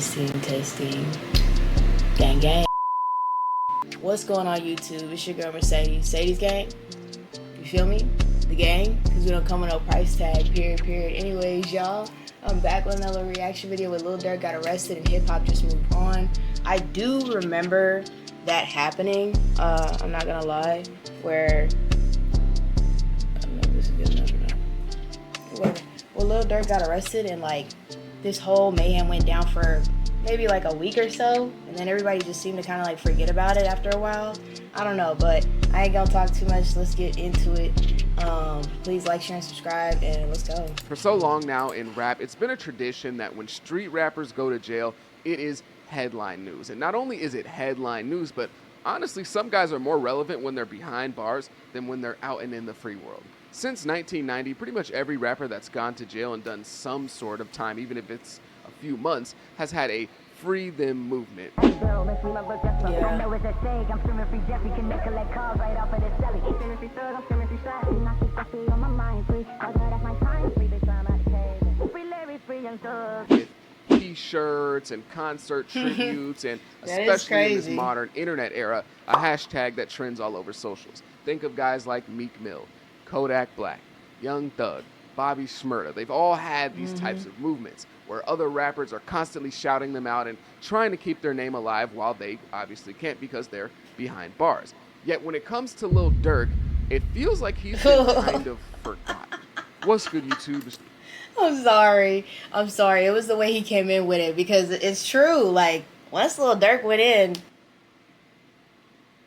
Testing. Gang, gang. What's going on YouTube? It's your girl Mercedes. Sadie's gang. You feel me? The gang. Because we don't come with no price tag. Period. Anyways, y'all. I'm back with another reaction video with Lil Durk got arrested and hip hop just moved on. I do remember that happening. I'm not gonna lie. Where I don't know if this is good enough or not. Well, Lil Durk got arrested and like this whole mayhem went down for maybe like a week or so, and then everybody just seemed to kind of like forget about it after a while. I don't know, but I ain't gonna talk too much. Let's get into it. Please like, share, and subscribe, and let's go. For so long now in rap, it's been a tradition that when street rappers go to jail, it is headline news. And not only is it headline news, but honestly, some guys are more relevant when they're behind bars than when they're out and in the free world. Since 1990, pretty much every rapper that's gone to jail and done some sort of time, even if it's a few months, has had a free them movement. With t-shirts and concert tributes and especially in this modern internet era, a hashtag that trends all over socials. Think of guys like Meek Mill, Kodak Black, Young Thug, Bobby Shmurda. They've all had these types of movements where other rappers are constantly shouting them out and trying to keep their name alive while they obviously can't because they're behind bars. Yet when it comes to Lil Durk, it feels like he's been kind of forgotten. What's good, YouTube? I'm sorry. It was the way he came in with it because it's true. Like, once Lil Durk went in,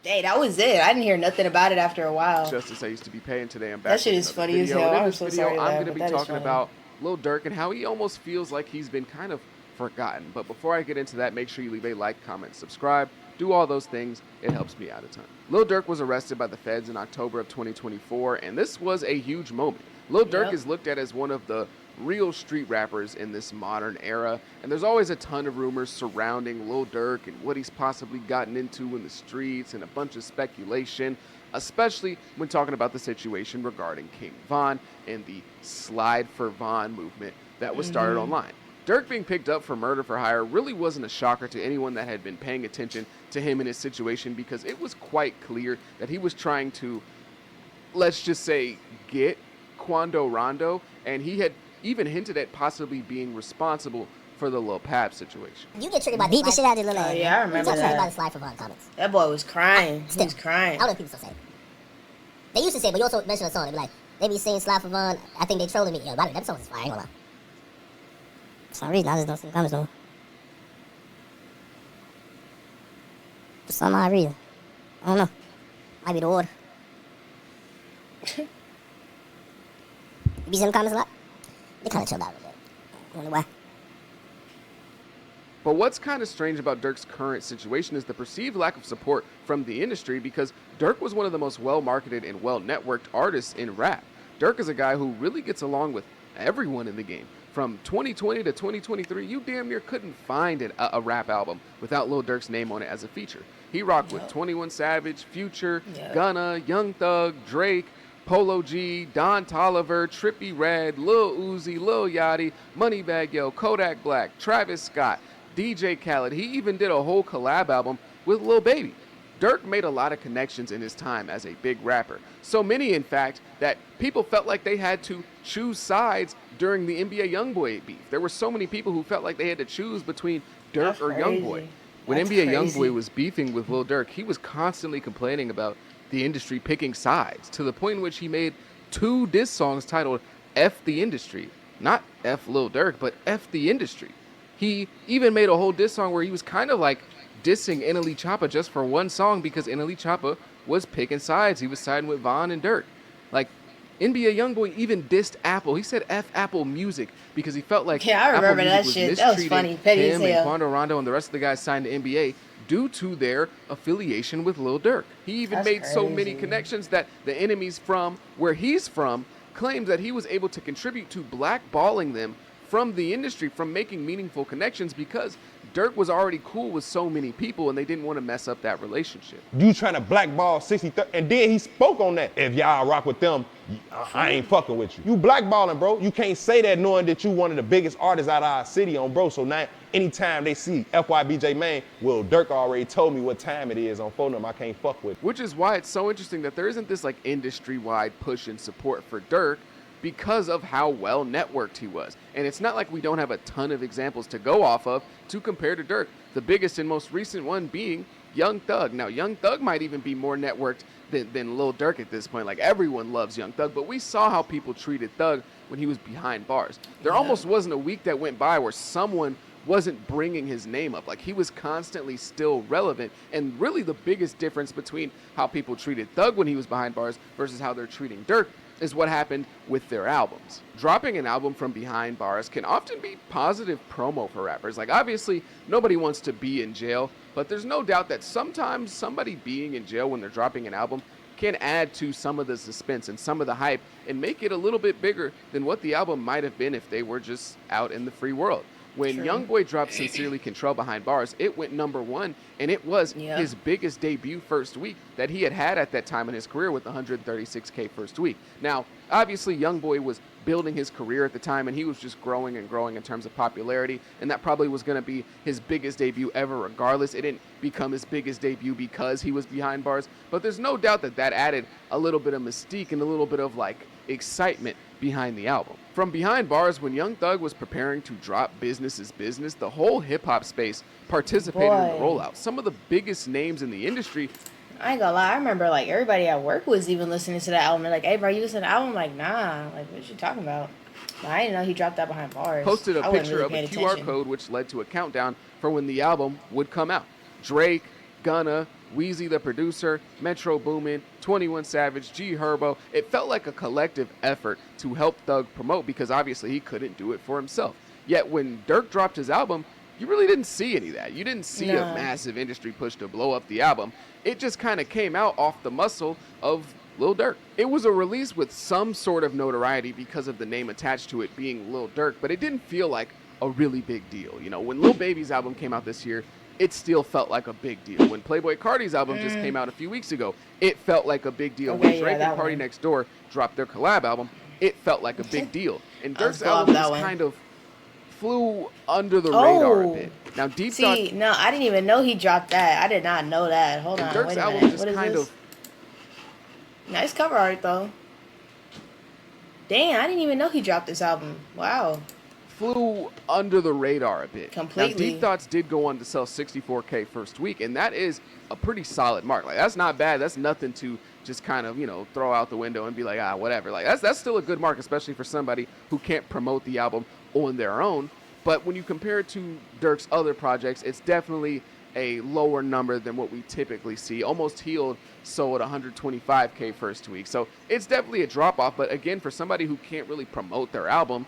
hey, that was it. I didn't hear nothing about it after a while. Justice I used to be paying today. I'm back. That shit is funny as hell. In this video, I'm going to be talking about Lil Durk and how he almost feels like he's been kind of forgotten. But before I get into that, make sure you leave a like, comment, subscribe. Do all those things. It helps me out a ton. Lil Durk was arrested by the feds in October of 2024, and this was a huge moment. Lil Durk is looked at as one of the real street rappers in this modern era, and there's always a ton of rumors surrounding Lil Durk and what he's possibly gotten into in the streets and a bunch of speculation, especially when talking about the situation regarding King Von and the Slide for Von movement that was started online. Durk being picked up for murder for hire really wasn't a shocker to anyone that had been paying attention to him and his situation, because it was quite clear that he was trying to, let's just say, get Quando Rondo, and he had even hinted at possibly being responsible for the Lil Pap situation. You get triggered by beat the shit out of Lil Pap. Yeah, I remember that. About the Slide for Von comments. That boy was crying. He was crying. I don't know if people still say it. They used to say it, but you also mentioned a song. They be like, they be saying Slide for Von. I think they trolling me. Yo, that song is fire. I ain't gonna lie. For some reason, I just don't see the comments no more. For some odd reason. I don't know. Might be the order. You be seeing the comments a lot? They kind of chilled out a little bit. I wonder why. But what's kind of strange about Durk's current situation is the perceived lack of support from the industry, because Durk was one of the most well-marketed and well-networked artists in rap. Durk is a guy who really gets along with everyone in the game. From 2020 to 2023, you damn near couldn't find a rap album without Lil Durk's name on it as a feature. He rocked with 21 Savage, Future, Gunna, Young Thug, Drake, Polo G, Don Toliver, Trippie Redd, Lil Uzi, Lil Yachty, Moneybagg Yo, Kodak Black, Travis Scott, DJ Khaled. He even did a whole collab album with Lil Baby. Durk made a lot of connections in his time as a big rapper. So many, in fact, that people felt like they had to choose sides during the NBA Youngboy beef. There were so many people who felt like they had to choose between Durk or Youngboy. When NBA Youngboy was beefing with Lil Durk, he was constantly complaining about the industry picking sides, to the point in which he made 2 diss songs titled F the Industry. Not F Lil Durk, but F the Industry. He even made a whole diss song where he was kind of like dissing NLE Choppa just for one song, because NLE Choppa was picking sides. He was siding with Von and Durk. Like, NBA Youngboy even dissed Apple. He said F Apple Music because he felt like I remember Apple that Music shit. was That was funny. Petty as him hell. and Quando Rondo and the rest of the guys signed to NBA due to their affiliation with Lil Durk. He even made so many connections that the enemies from where he's from claimed that he was able to contribute to blackballing them from the industry, from making meaningful connections, because Durk was already cool with so many people and they didn't want to mess up that relationship. You trying to blackball 63, and then he spoke on that. If y'all rock with them, I ain't fucking with you. You blackballing, bro. You can't say that knowing that you one of the biggest artists out of our city on, bro. So now anytime they see FYBJ Main, well, Durk already told me what time it is on phone number. I can't fuck with it. Which is why it's so interesting that there isn't this like industry-wide push and support for Durk because of how well networked he was. And it's not like we don't have a ton of examples to go off of to compare to Durk. The biggest and most recent one being Young Thug. Now, Young Thug might even be more networked than Lil Durk at this point. Like, everyone loves Young Thug, but we saw how people treated Thug when he was behind bars. There almost wasn't a week that went by where someone wasn't bringing his name up. Like, he was constantly still relevant. And really the biggest difference between how people treated Thug when he was behind bars versus how they're treating Durk is what happened with their albums. Dropping an album from behind bars can often be positive promo for rappers. Like, obviously, nobody wants to be in jail, but there's no doubt that sometimes somebody being in jail when they're dropping an album can add to some of the suspense and some of the hype and make it a little bit bigger than what the album might have been if they were just out in the free world. When YoungBoy dropped Sincerely Control behind bars, it went #1, and it was his biggest debut first week that he had at that time in his career with 136K first week. Now, obviously, YoungBoy was building his career at the time, and he was just growing and growing in terms of popularity, and that probably was going to be his biggest debut ever regardless. It didn't become his biggest debut because he was behind bars, but there's no doubt that that added a little bit of mystique and a little bit of, like, excitement behind the album. From behind bars, when Young Thug was preparing to drop Business is Business, the whole hip-hop space participated in the rollout. Some of the biggest names in the industry. I ain't gonna lie, I remember like everybody at work was even listening to that album. They're like, hey bro, you listen to the album? I'm like, nah, like what you talking about? Nah, I didn't know he dropped that behind bars. Posted a picture really of a QR attention. code which led to a countdown for when the album would come out. Drake, Gunna, Weezy the producer, Metro Boomin, 21 Savage, G Herbo. It felt like a collective effort to help Thug promote because obviously he couldn't do it for himself. Yet when Durk dropped his album, you really didn't see any of that. You didn't see a massive industry push to blow up the album. It just kind of came out off the muscle of Lil Durk. It was a release with some sort of notoriety because of the name attached to it being Lil Durk, but it didn't feel like a really big deal. You know, when Lil Baby's album came out this year, it still felt like a big deal. When Playboi Carti's album just came out a few weeks ago, it felt like a big deal. When Drake and Party Next Door dropped their collab album, it felt like a big deal. And Durk's album just kind of flew under the radar a bit. Now, Deep Thought... no, I didn't even know he dropped that. I did not know that. Hold on, Durk's wait a album minute. just What is kind this? of Nice cover art, though. Damn, I didn't even know he dropped this album. Wow. Flew under the radar a bit. Completely. Now, Deep Thoughts did go on to sell 64K first week, and that is a pretty solid mark. Like, that's not bad. That's nothing to just kind of, you know, throw out the window and be like, whatever. Like, that's still a good mark, especially for somebody who can't promote the album on their own. But when you compare it to Durk's other projects, it's definitely a lower number than what we typically see. Almost Healed sold 125K first week. So it's definitely a drop off. But again, for somebody who can't really promote their album,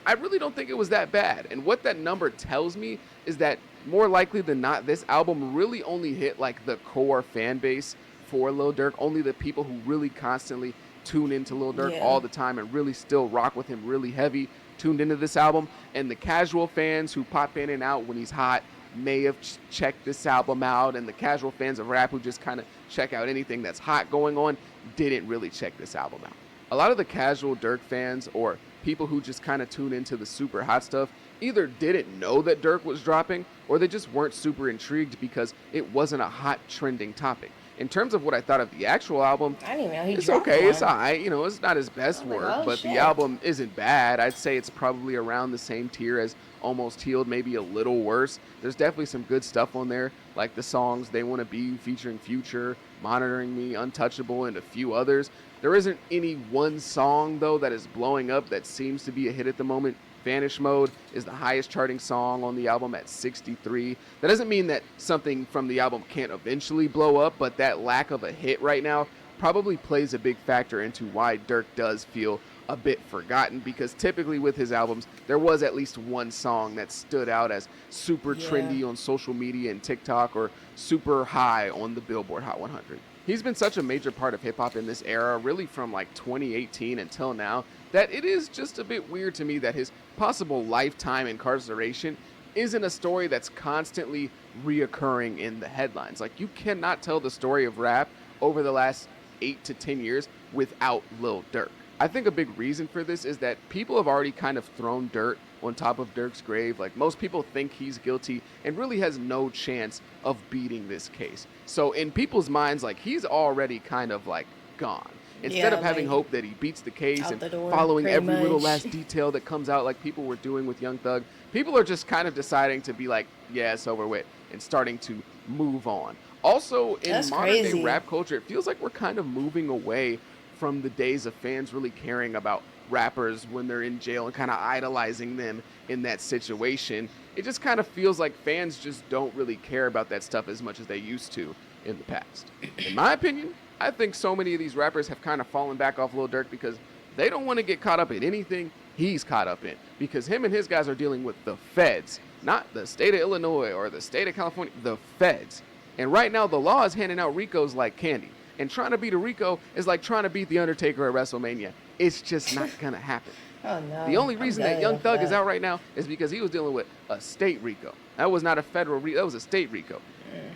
I really don't think it was that bad. And what that number tells me is that more likely than not, this album really only hit like the core fan base for Lil Durk, only the people who really constantly tune into Lil Durk all the time and really still rock with him really heavy tuned into this album. And the casual fans who pop in and out when he's hot may have checked this album out, and the casual fans of rap who just kind of check out anything that's hot going on didn't really check this album out. A lot of the casual Durk fans or people who just kind of tune into the super hot stuff either didn't know that Durk was dropping or they just weren't super intrigued because it wasn't a hot trending topic. In terms of what I thought of the actual album, I didn't even know he it's dropped okay, one. it's alright, you know, it's not his best work, but the album isn't bad. I'd say it's probably around the same tier as Almost Healed, maybe a little worse. There's definitely some good stuff on there, like the songs They Wanna Be featuring Future, Monitoring Me, Untouchable, and a few others. There isn't any one song, though, that is blowing up that seems to be a hit at the moment. Vanish Mode is the highest charting song on the album at 63. That doesn't mean that something from the album can't eventually blow up, but that lack of a hit right now probably plays a big factor into why Durk does feel a bit forgotten, because typically with his albums, there was at least one song that stood out as super trendy on social media and TikTok or super high on the Billboard Hot 100. He's been such a major part of hip-hop in this era, really from like 2018 until now, that it is just a bit weird to me that his possible lifetime incarceration isn't a story that's constantly reoccurring in the headlines. Like, you cannot tell the story of rap over the last 8 to 10 years without Lil Durk. I think a big reason for this is that people have already kind of thrown dirt on top of Durk's grave. Like, most people think he's guilty and really has no chance of beating this case. So in people's minds, like, he's already kind of like gone. Instead of having hope that he beats the case and following every little last detail that comes out like people were doing with Young Thug, people are just kind of deciding to be like, yeah, it's over with, and starting to move on. Also, in modern day rap culture, it feels like we're kind of moving away from the days of fans really caring about rappers when they're in jail and kind of idolizing them in that situation. It just kind of feels like fans just don't really care about that stuff as much as they used to in the past. In my opinion, I think so many of these rappers have kind of fallen back off Lil Durk because they don't want to get caught up in anything he's caught up in, because him and his guys are dealing with the feds, not the state of Illinois or the state of California, the feds. And right now the law is handing out RICOs like candy. And trying to beat a RICO is like trying to beat The Undertaker at WrestleMania. It's just not going to happen. Oh, no. The only reason that Young Thug is out right now is because he was dealing with a state RICO. That was not a federal RICO. That was a state RICO.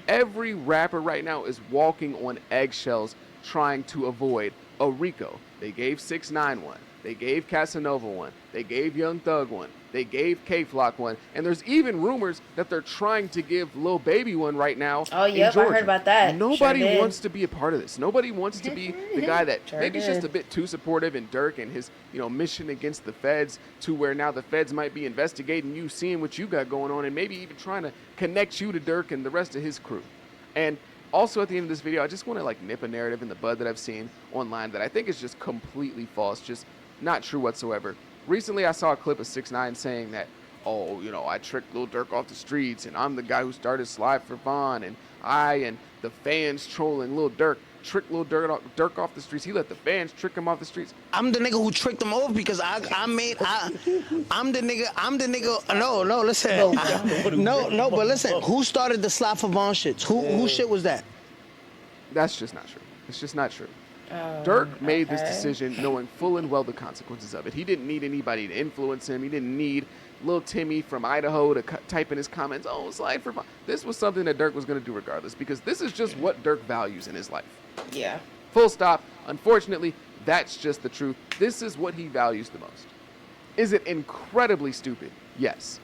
Every rapper right now is walking on eggshells trying to avoid a RICO. They gave 6ix9ine one. They gave Casanova one. They gave Young Thug one. They gave K-Flock one. And there's even rumors that they're trying to give Lil Baby one right now. Oh, yep, I heard about that. Nobody wants to be a part of this. Nobody wants to be the guy that maybe is just a bit too supportive in Durk and his, mission against the feds, to where now the feds might be investigating you, seeing what you got going on, and maybe even trying to connect you to Durk and the rest of his crew. And also, at the end of this video, I just want to nip a narrative in the bud that I've seen online that I think is just completely false, just not true whatsoever. Recently, I saw a clip of 6ix9ine saying that, oh, I tricked Lil Durk off the streets, and I'm the guy who started Slide for Vaughn, and I and the fans trolling Lil Durk tricked Lil Durk off the streets. He let the fans trick him off the streets. I'm the nigga who tricked him off because I'm the nigga. No, listen. No, but listen. Who started the Slide for Vaughn shits? Who shit was that? That's just not true. It's just not true. Durk made this decision knowing full and well the consequences of it. He didn't need anybody to influence him. He didn't need Lil Timmy from Idaho to type in his comments, oh, Slide for Vaughn. This was something that Durk was going to do regardless, because this is just what Durk values in his life. Yeah. Full stop. Unfortunately, that's just the truth. This is what he values the most. Is it incredibly stupid? Yes.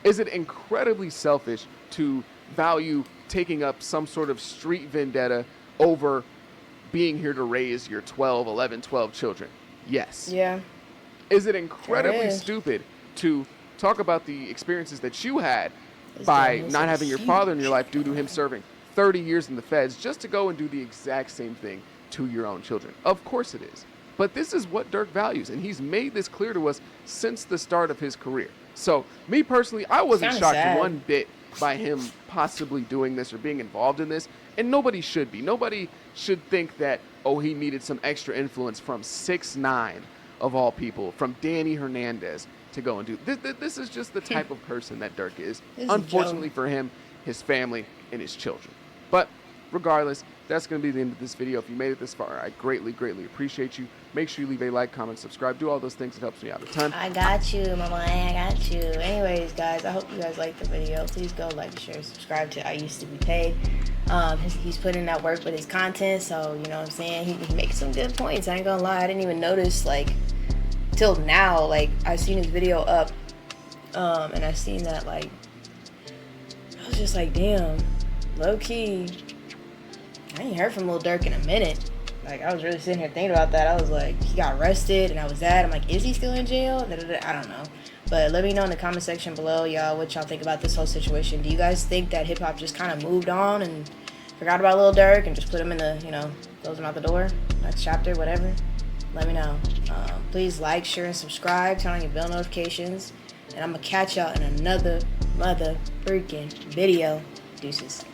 Is it incredibly selfish to value taking up some sort of street vendetta over being here to raise your 11, 12 children? Yes. Yeah. Is it incredibly stupid to talk about the experiences that you had by not having your father in your life due to him serving 30 years in the feds, just to go and do the exact same thing to your own children? Of course it is. But this is what Durk values, and he's made this clear to us since the start of his career. So, me personally, I wasn't shocked one bit by him possibly doing this or being involved in this, and nobody should be. Nobody should think that, oh, he needed some extra influence from 6ix9ine, of all people, from Danny Hernandez, to go and do this. Is just the type of person that Durk is. Unfortunately for him, his family, and his children. But regardless, that's going to be the end of this video. If you made it this far, I greatly, greatly appreciate you. Make sure you leave a like, comment, subscribe. Do all those things. It helps me out a ton. I got you, my boy. I got you. Anyways, guys, I hope you guys liked the video. Please go like, share, subscribe to I Used to Be Paid. He's putting in that work with his content, so, you know what I'm saying? He makes some good points. I ain't gonna lie. I didn't even notice, till now. I seen his video up, and I seen that, I was just like, damn, low-key, I ain't heard from Lil Durk in a minute. I was really sitting here thinking about that. I was like, he got arrested, and I was I'm like, is he still in jail? I don't know. But let me know in the comment section below, y'all, what y'all think about this whole situation. Do you guys think that hip-hop just kind of moved on and forgot about Lil Durk and just put him in the, close him out the door, next chapter, whatever? Let me know. Please like, share, and subscribe. Turn on your bell notifications. And I'm going to catch y'all in another mother freaking video. Deuces.